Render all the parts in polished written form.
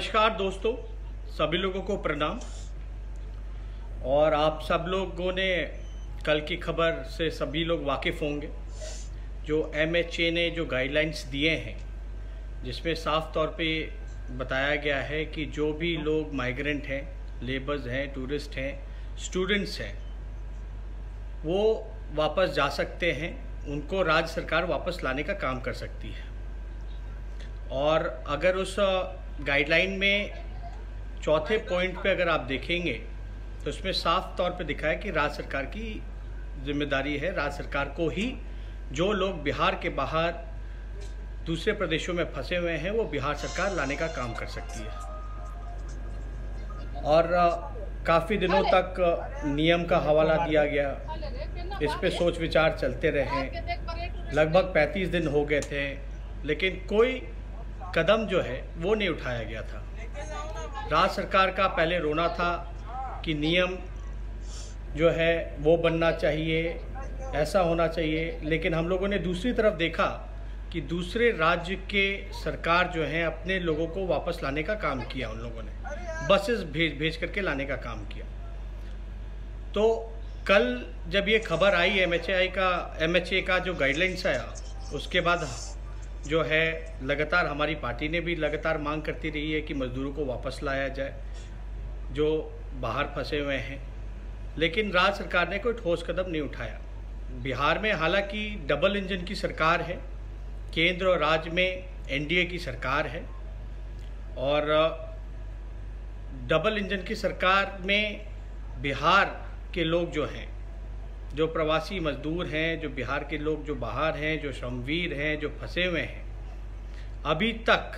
नमस्कार दोस्तों, सभी लोगों को प्रणाम। और आप सब लोगों ने कल की खबर से सभी लोग वाकिफ़ होंगे जो MHA ने जो गाइडलाइंस दिए हैं, जिसमें साफ तौर पे बताया गया है कि जो भी लोग माइग्रेंट हैं, लेबर्स हैं, टूरिस्ट हैं, स्टूडेंट्स हैं, वो वापस जा सकते हैं। उनको राज्य सरकार वापस लाने का काम कर सकती है। और अगर उस गाइडलाइन में चौथे पॉइंट पे अगर आप देखेंगे तो इसमें साफ तौर पे दिखा है कि राज्य सरकार की जिम्मेदारी है, राज्य सरकार को ही जो लोग बिहार के बाहर दूसरे प्रदेशों में फंसे हुए हैं वो बिहार सरकार लाने का काम कर सकती है। और काफ़ी दिनों तक नियम का हवाला दिया गया, इस पे सोच विचार चलते रहे। लगभग 35 दिन हो गए थे, लेकिन कोई कदम जो है वो नहीं उठाया गया था। राज्य सरकार का पहले रोना था कि नियम जो है वो बनना चाहिए, ऐसा होना चाहिए, लेकिन हम लोगों ने दूसरी तरफ देखा कि दूसरे राज्य के सरकार जो है अपने लोगों को वापस लाने का काम किया। उन लोगों ने बसेस भेज करके लाने का काम किया। तो कल जब ये खबर आई MHA का जो गाइडलाइंस आया, उसके बाद जो है लगातार हमारी पार्टी ने भी लगातार मांग करती रही है कि मजदूरों को वापस लाया जाए जो बाहर फंसे हुए हैं, लेकिन राज्य सरकार ने कोई ठोस कदम नहीं उठाया। बिहार में हालांकि डबल इंजन की सरकार है, केंद्र और राज्य में NDA की सरकार है, और डबल इंजन की सरकार में बिहार के लोग जो हैं, जो प्रवासी मजदूर हैं, जो बिहार के लोग जो बाहर हैं, जो श्रमवीर हैं, जो फंसे हुए हैं, अभी तक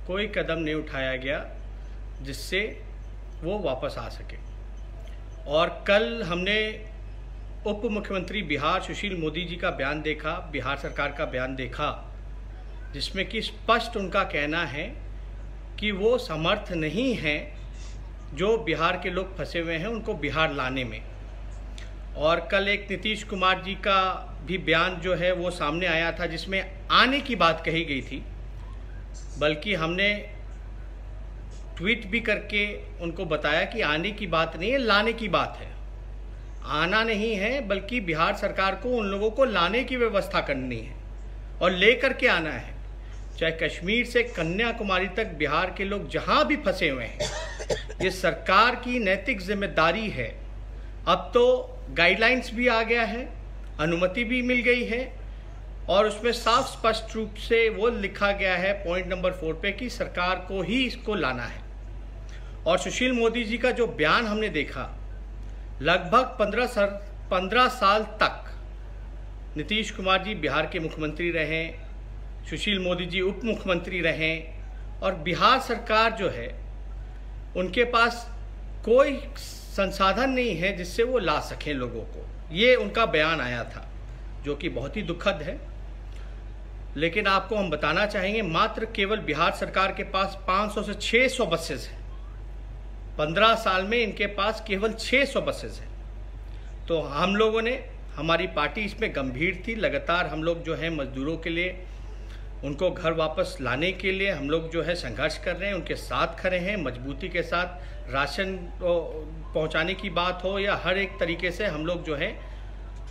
कोई कदम नहीं उठाया गया जिससे वो वापस आ सके। और कल हमने उप मुख्यमंत्री बिहार सुशील मोदी जी का बयान देखा, बिहार सरकार का बयान देखा, जिसमें कि स्पष्ट उनका कहना है कि वो समर्थ नहीं हैं जो बिहार के लोग फंसे हुए हैं उनको बिहार लाने में। और कल एक नीतीश कुमार जी का भी बयान जो है वो सामने आया था, जिसमें आने की बात कही गई थी, बल्कि हमने ट्वीट भी करके उनको बताया कि आने की बात नहीं है, लाने की बात है। आना नहीं है, बल्कि बिहार सरकार को उन लोगों को लाने की व्यवस्था करनी है और लेकर के आना है। चाहे कश्मीर से कन्याकुमारी तक बिहार के लोग जहां भी फंसे हुए हैं, ये सरकार की नैतिक जिम्मेदारी है। अब तो गाइडलाइंस भी आ गया है, अनुमति भी मिल गई है, और उसमें साफ स्पष्ट रूप से वो लिखा गया है पॉइंट नंबर 4 पे कि सरकार को ही इसको लाना है। और सुशील मोदी जी का जो बयान हमने देखा, लगभग 15 साल तक नीतीश कुमार जी बिहार के मुख्यमंत्री रहे, सुशील मोदी जी उप मुख्यमंत्री रहे, और बिहार सरकार जो है उनके पास कोई संसाधन नहीं है जिससे वो ला सकें लोगों को। ये उनका बयान आया था, जो कि बहुत ही दुखद है। लेकिन आपको हम बताना चाहेंगे, मात्र केवल बिहार सरकार के पास 500 से 600 बसेस हैं। 15 साल में इनके पास केवल 600 बसेस हैं। तो हम लोगों ने, हमारी पार्टी इसमें गंभीर थी। लगातार हम लोग जो है मजदूरों के लिए, उनको घर वापस लाने के लिए हम लोग जो है संघर्ष कर रहे हैं, उनके साथ खड़े हैं मजबूती के साथ। राशन पहुंचाने की बात हो या हर एक तरीके से हम लोग जो है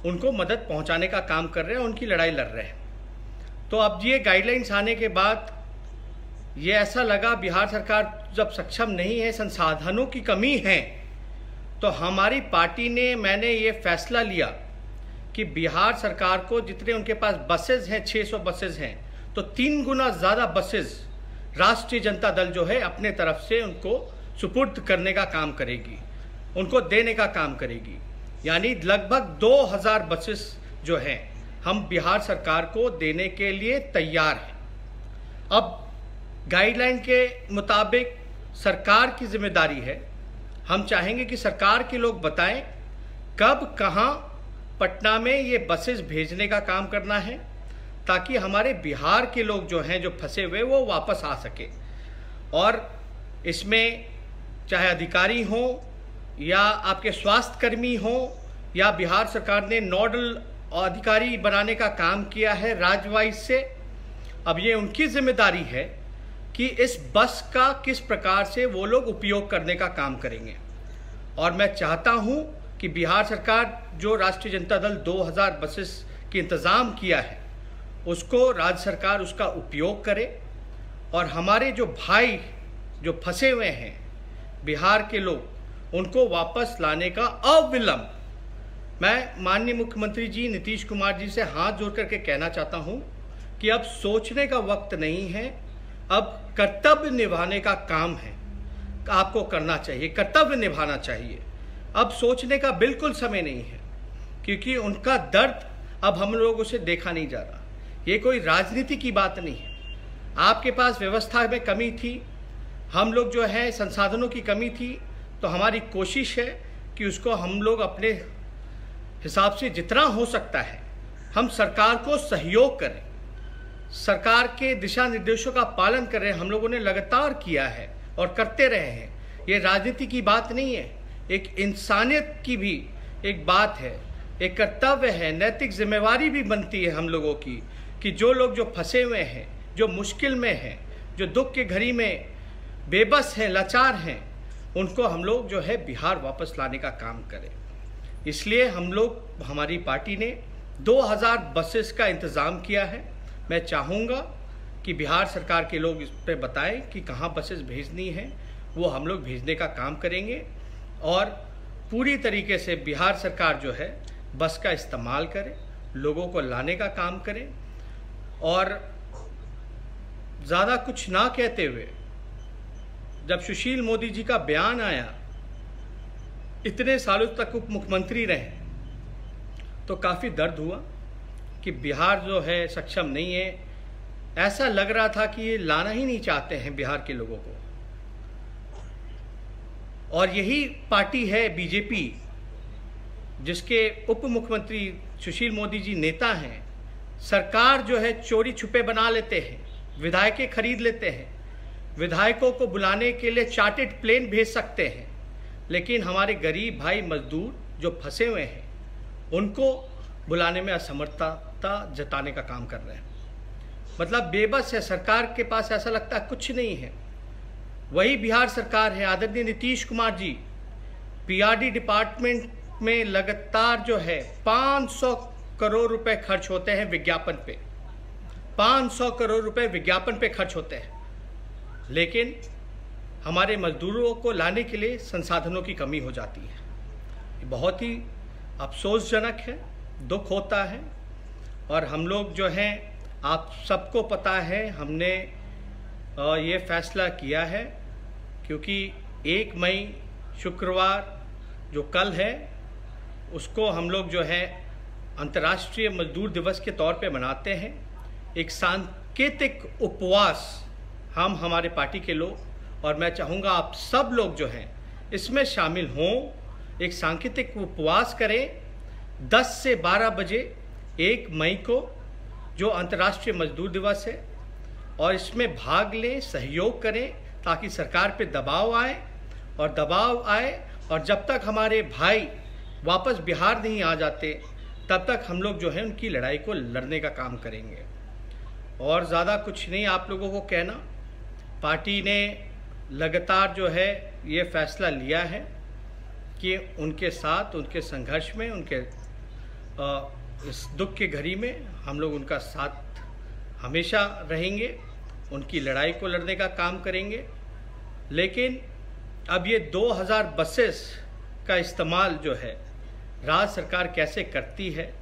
उनको मदद पहुंचाने का काम कर रहे हैं, उनकी लड़ाई लड़ रहे हैं। तो अब ये गाइडलाइंस आने के बाद ये ऐसा लगा, बिहार सरकार जब सक्षम नहीं है, संसाधनों की कमी है, तो हमारी पार्टी ने, मैंने ये फैसला लिया कि बिहार सरकार को जितने उनके पास बसेज हैं, 600 बसेज हैं, तो 3 गुना ज़्यादा बसेज राष्ट्रीय जनता दल जो है अपने तरफ से उनको सुपुर्द करने का काम करेगी, उनको देने का काम करेगी। यानी लगभग 2000 बसेस जो हैं हम बिहार सरकार को देने के लिए तैयार हैं। अब गाइडलाइन के मुताबिक सरकार की जिम्मेदारी है, हम चाहेंगे कि सरकार के लोग बताएं कब, कहां पटना में ये बसेस भेजने का काम करना है, ताकि हमारे बिहार के लोग जो हैं, जो फंसे हुए, वो वापस आ सके। और इसमें चाहे अधिकारी हों या आपके स्वास्थ्य कर्मी हों, या बिहार सरकार ने नोडल अधिकारी बनाने का काम किया है राज्य वाइज से। अब ये उनकी जिम्मेदारी है कि इस बस का किस प्रकार से वो लोग उपयोग करने का काम करेंगे। और मैं चाहता हूं कि बिहार सरकार जो राष्ट्रीय जनता दल 2000 बसेस की इंतज़ाम किया है उसको राज्य सरकार उसका उपयोग करे और हमारे जो भाई जो फंसे हुए हैं बिहार के लोग उनको वापस लाने का अविलंब मैं माननीय मुख्यमंत्री जी नीतीश कुमार जी से हाथ जोड़ करके कहना चाहता हूं कि अब सोचने का वक्त नहीं है, अब कर्तव्य निभाने का काम है, आपको करना चाहिए, कर्तव्य निभाना चाहिए। अब सोचने का बिल्कुल समय नहीं है क्योंकि उनका दर्द अब हम लोगों से देखा नहीं जा रहा। ये कोई राजनीति की बात नहीं है। आपके पास व्यवस्था में कमी थी, हम लोग जो है संसाधनों की कमी थी, तो हमारी कोशिश है कि उसको हम लोग अपने हिसाब से जितना हो सकता है हम सरकार को सहयोग करें, सरकार के दिशा निर्देशों का पालन करें। हम लोगों ने लगातार किया है और करते रहे हैं। ये राजनीति की बात नहीं है, एक इंसानियत की भी एक बात है, एक कर्तव्य है, नैतिक जिम्मेवारी भी बनती है हम लोगों की कि जो लोग जो फंसे हुए हैं, जो मुश्किल में हैं, जो दुख के घड़ी में बेबस हैं, लाचार हैं, उनको हम लोग जो है बिहार वापस लाने का काम करें। इसलिए हम लोग, हमारी पार्टी ने 2000 बसेस का इंतज़ाम किया है। मैं चाहूँगा कि बिहार सरकार के लोग इस पर बताएं कि कहाँ बसेस भेजनी है, वो हम लोग भेजने का काम करेंगे और पूरी तरीके से बिहार सरकार जो है बस का इस्तेमाल करे, लोगों को लाने का काम करे। और ज़्यादा कुछ ना कहते हुए, जब सुशील मोदी जी का बयान आया, इतने सालों तक उप मुख्यमंत्री रहे, तो काफ़ी दर्द हुआ कि बिहार जो है सक्षम नहीं है। ऐसा लग रहा था कि ये लाना ही नहीं चाहते हैं बिहार के लोगों को। और यही पार्टी है बीजेपी, जिसके उप मुख्यमंत्री सुशील मोदी जी नेता हैं। सरकार जो है चोरी छुपे बना लेते हैं, विधायकें खरीद लेते हैं, विधायकों को बुलाने के लिए चार्टर्ड प्लेन भेज सकते हैं, लेकिन हमारे गरीब भाई मजदूर जो फंसे हुए हैं उनको बुलाने में असमर्थता जताने का काम कर रहे हैं। मतलब बेबस है सरकार के पास, ऐसा लगता है कुछ नहीं है। वही बिहार सरकार है, आदरणीय नीतीश कुमार जी पीआरडी डिपार्टमेंट में लगातार जो है 500 करोड़ रुपए खर्च होते हैं विज्ञापन पे, 500 करोड़ रुपए विज्ञापन पे खर्च होते हैं, लेकिन हमारे मजदूरों को लाने के लिए संसाधनों की कमी हो जाती है। ये बहुत ही अफसोसजनक है, दुख होता है। और हम लोग जो हैं, आप सबको पता है, हमने ये फैसला किया है क्योंकि 1 मई शुक्रवार जो कल है उसको हम लोग जो है अंतर्राष्ट्रीय मजदूर दिवस के तौर पे मनाते हैं। एक सांकेतिक उपवास हम हमारे पार्टी के लोग, और मैं चाहूँगा आप सब लोग जो हैं इसमें शामिल हों, एक सांकेतिक उपवास करें 10 से 12 बजे 1 मई को, जो अंतर्राष्ट्रीय मजदूर दिवस है, और इसमें भाग लें, सहयोग करें ताकि सरकार पे दबाव आए और जब तक हमारे भाई वापस बिहार नहीं आ जाते तब तक हम लोग जो है उनकी लड़ाई को लड़ने का काम करेंगे। और ज़्यादा कुछ नहीं आप लोगों को कहना, पार्टी ने लगातार जो है ये फैसला लिया है कि उनके साथ, उनके संघर्ष में, उनके इस दुख के घड़ी में हम लोग उनका साथ हमेशा रहेंगे, उनकी लड़ाई को लड़ने का काम करेंगे। लेकिन अब ये 2000 बसेस का इस्तेमाल जो है राज्य सरकार कैसे करती है,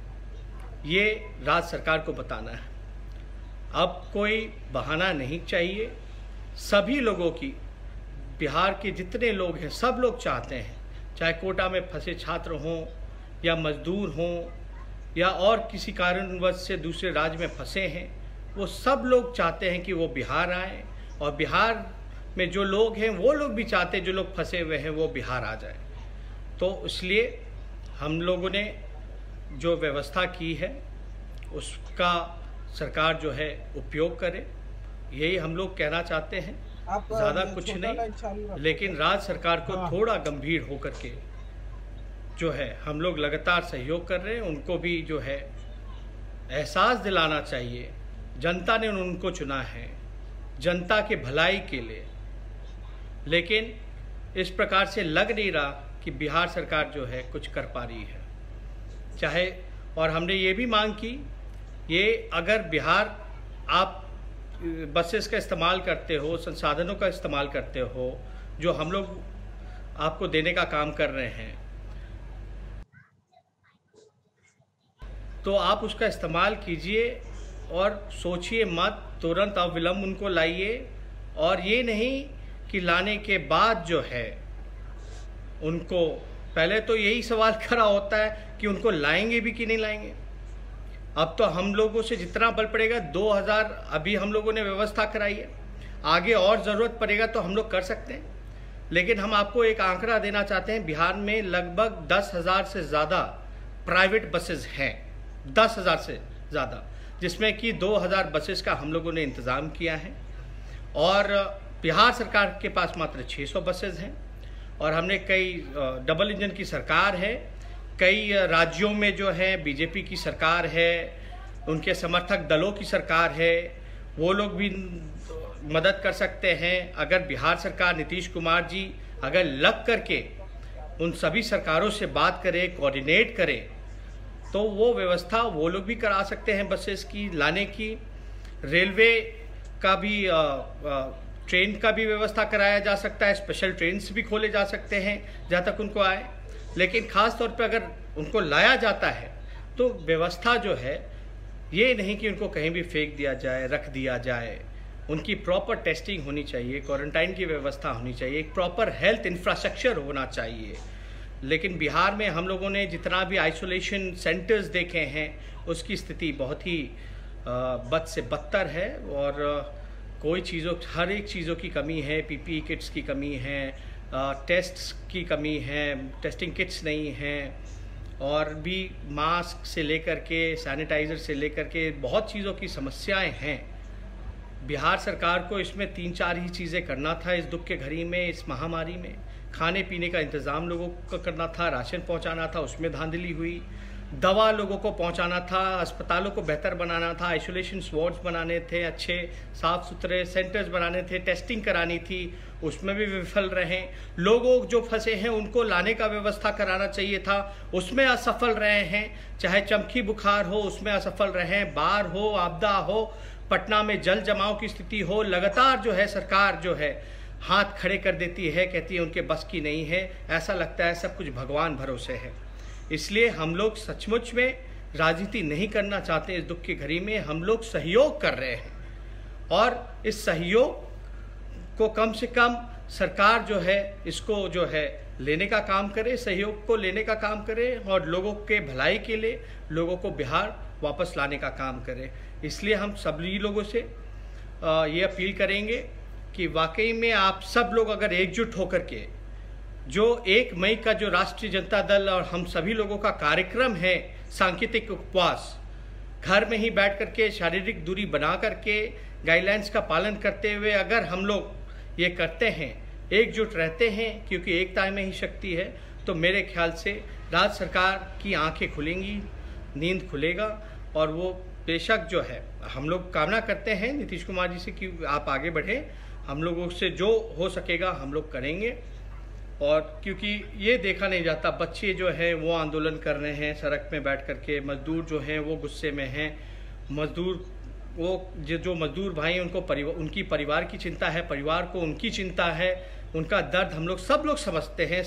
ये राज्य सरकार को बताना है। अब कोई बहाना नहीं चाहिए। सभी लोगों की, बिहार के जितने लोग हैं सब लोग चाहते हैं, चाहे कोटा में फंसे छात्र हों या मजदूर हों या और किसी कारणवश से दूसरे राज्य में फंसे हैं, वो सब लोग चाहते हैं कि वो बिहार आए। और बिहार में जो लोग हैं वो लोग भी चाहते हैं, जो लोग फंसे हुए हैं वो बिहार आ जाए। तो इसलिए हम लोगों ने जो व्यवस्था की है उसका सरकार जो है उपयोग करे, यही हम लोग कहना चाहते हैं। ज़्यादा कुछ नहीं, लेकिन राज्य सरकार को थोड़ा गंभीर होकर के जो है हम लोग लगातार सहयोग कर रहे हैं। उनको भी जो है एहसास दिलाना चाहिए, जनता ने उनको चुना है, जनता के भलाई के लिए, लेकिन इस प्रकार से लग नहीं रहा कि बिहार सरकार जो है कुछ कर पा रही है। चाहे, और हमने ये भी मांग की, ये अगर बिहार आप बसेस का इस्तेमाल करते हो, संसाधनों का इस्तेमाल करते हो जो हम लोग आपको देने का काम कर रहे हैं, तो आप उसका इस्तेमाल कीजिए और सोचिए मत, तुरंत अविलंब उनको लाइए। और ये नहीं कि लाने के बाद जो है उनको, पहले तो यही सवाल खड़ा होता है कि उनको लाएंगे भी कि नहीं लाएंगे। अब तो हम लोगों से जितना बल पड़ेगा, 2000 अभी हम लोगों ने व्यवस्था कराई है, आगे और ज़रूरत पड़ेगा तो हम लोग कर सकते हैं। लेकिन हम आपको एक आंकड़ा देना चाहते हैं, बिहार में लगभग 10,000 से ज़्यादा प्राइवेट बसेस हैं, 10,000 से ज़्यादा, जिसमें कि 2,000 बसेस का हम लोगों ने इंतज़ाम किया है। और बिहार सरकार के पास मात्र 600 बसेस हैं। और हमने कई डबल इंजन की सरकार है, कई राज्यों में जो है बीजेपी की सरकार है, उनके समर्थक दलों की सरकार है, वो लोग भी मदद कर सकते हैं। अगर बिहार सरकार, नीतीश कुमार जी अगर लग करके उन सभी सरकारों से बात करे, कोऑर्डिनेट करे, तो वो व्यवस्था वो लोग भी करा सकते हैं बसेस की लाने की। रेलवे का भी ट्रेन का भी व्यवस्था कराया जा सकता है, स्पेशल ट्रेन्स भी खोले जा सकते हैं जहाँ तक उनको आए। लेकिन ख़ास तौर पे अगर उनको लाया जाता है तो व्यवस्था जो है, ये नहीं कि उनको कहीं भी फेंक दिया जाए, रख दिया जाए। उनकी प्रॉपर टेस्टिंग होनी चाहिए, क्वारंटाइन की व्यवस्था होनी चाहिए, एक प्रॉपर हेल्थ इंफ्रास्ट्रक्चर होना चाहिए। लेकिन बिहार में हम लोगों ने जितना भी आइसोलेशन सेंटर्स देखे हैं, उसकी स्थिति बहुत ही बद से बदतर है। और कोई चीज़ों, हर एक चीज़ों की कमी है, पीपीई किट्स की कमी है, टेस्ट्स की कमी है, टेस्टिंग किट्स नहीं हैं, और भी मास्क से लेकर के सैनिटाइज़र से लेकर के बहुत चीज़ों की समस्याएं हैं। बिहार सरकार को इसमें 3-4 ही चीज़ें करना था इस दुख के घड़ी में, इस महामारी में। खाने पीने का इंतज़ाम लोगों को करना था, राशन पहुंचाना था, उसमें धांधली हुई। दवा लोगों को पहुंचाना था, अस्पतालों को बेहतर बनाना था, आइसोलेशन वार्ड्स बनाने थे, अच्छे साफ़ सुथरे सेंटर्स बनाने थे, टेस्टिंग करानी थी, उसमें भी विफल रहे। लोगों जो फंसे हैं उनको लाने का व्यवस्था कराना चाहिए था, उसमें असफल रहे हैं। चाहे चमकी बुखार हो, उसमें असफल रहे हैं। बाढ़ हो, आपदा हो, पटना में जल जमाव की स्थिति हो, लगातार जो है सरकार जो है हाथ खड़े कर देती है, कहती है उनके बस की नहीं है। ऐसा लगता है सब कुछ भगवान भरोसे है। इसलिए हम लोग सचमुच में राजनीति नहीं करना चाहते। इस दुख की घड़ी में हम लोग सहयोग कर रहे हैं, और इस सहयोग को कम से कम सरकार जो है इसको जो है लेने का काम करे, सहयोग को लेने का काम करे, और लोगों के भलाई के लिए लोगों को बिहार वापस लाने का काम करे। इसलिए हम सभी लोगों से ये अपील करेंगे कि वाकई में आप सब लोग अगर एकजुट होकर के, जो 1 मई का जो राष्ट्रीय जनता दल और हम सभी लोगों का कार्यक्रम है सांकेतिक उपवास, घर में ही बैठ करके शारीरिक दूरी बना करके गाइडलाइंस का पालन करते हुए अगर हम लोग ये करते हैं, एकजुट रहते हैं, क्योंकि एकता में ही शक्ति है, तो मेरे ख्याल से राज्य सरकार की आंखें खुलेंगी, नींद खुलेगा। और वो बेशक जो है हम लोग कामना करते हैं नीतीश कुमार जी से कि आप आगे बढ़ें, हम लोगों से जो हो सकेगा हम लोग करेंगे। और क्योंकि ये देखा नहीं जाता, बच्चे जो हैं वो आंदोलन कर रहे हैं सड़क में बैठ करके, मजदूर जो हैं वो गुस्से में हैं, मजदूर वो जो मजदूर भाई उनको उनकी परिवार की चिंता है, परिवार को उनकी चिंता है, उनका दर्द हम लोग सब लोग समझते हैं।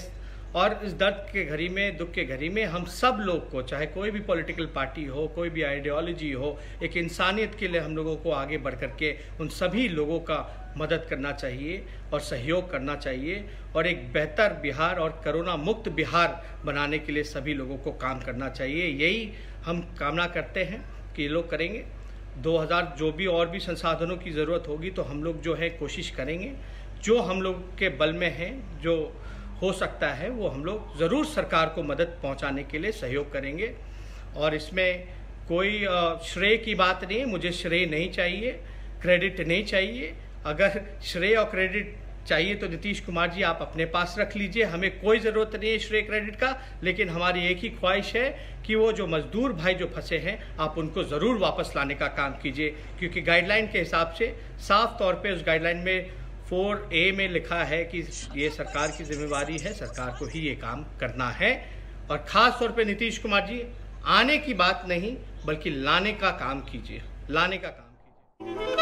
और इस दर्द के घड़ी में, दुख के घड़ी में हम सब लोग को, चाहे कोई भी पॉलिटिकल पार्टी हो, कोई भी आइडियोलॉजी हो, एक इंसानियत के लिए हम लोगों को आगे बढ़ करके उन सभी लोगों का मदद करना चाहिए और सहयोग करना चाहिए, और एक बेहतर बिहार और कोरोना मुक्त बिहार बनाने के लिए सभी लोगों को काम करना चाहिए। यही हम कामना करते हैं कि ये लोग करेंगे। 2000 जो भी और भी संसाधनों की ज़रूरत होगी तो हम लोग जो है कोशिश करेंगे, जो हम लोग के बल में है, जो हो सकता है वो हम लोग ज़रूर सरकार को मदद पहुंचाने के लिए सहयोग करेंगे। और इसमें कोई श्रेय की बात नहीं है, मुझे श्रेय नहीं चाहिए, क्रेडिट नहीं चाहिए। अगर श्रेय और क्रेडिट चाहिए तो नीतीश कुमार जी आप अपने पास रख लीजिए, हमें कोई ज़रूरत नहीं है श्रेय क्रेडिट का। लेकिन हमारी एक ही ख्वाहिश है कि वो जो मजदूर भाई जो फंसे हैं आप उनको ज़रूर वापस लाने का काम कीजिए, क्योंकि गाइडलाइन के हिसाब से साफ तौर पे उस गाइडलाइन में 4A में लिखा है कि ये सरकार की जिम्मेवारी है, सरकार को ही ये काम करना है। और ख़ास तौर पे नीतीश कुमार जी आने की बात नहीं बल्कि लाने का काम कीजिए, लाने का काम कीजिए।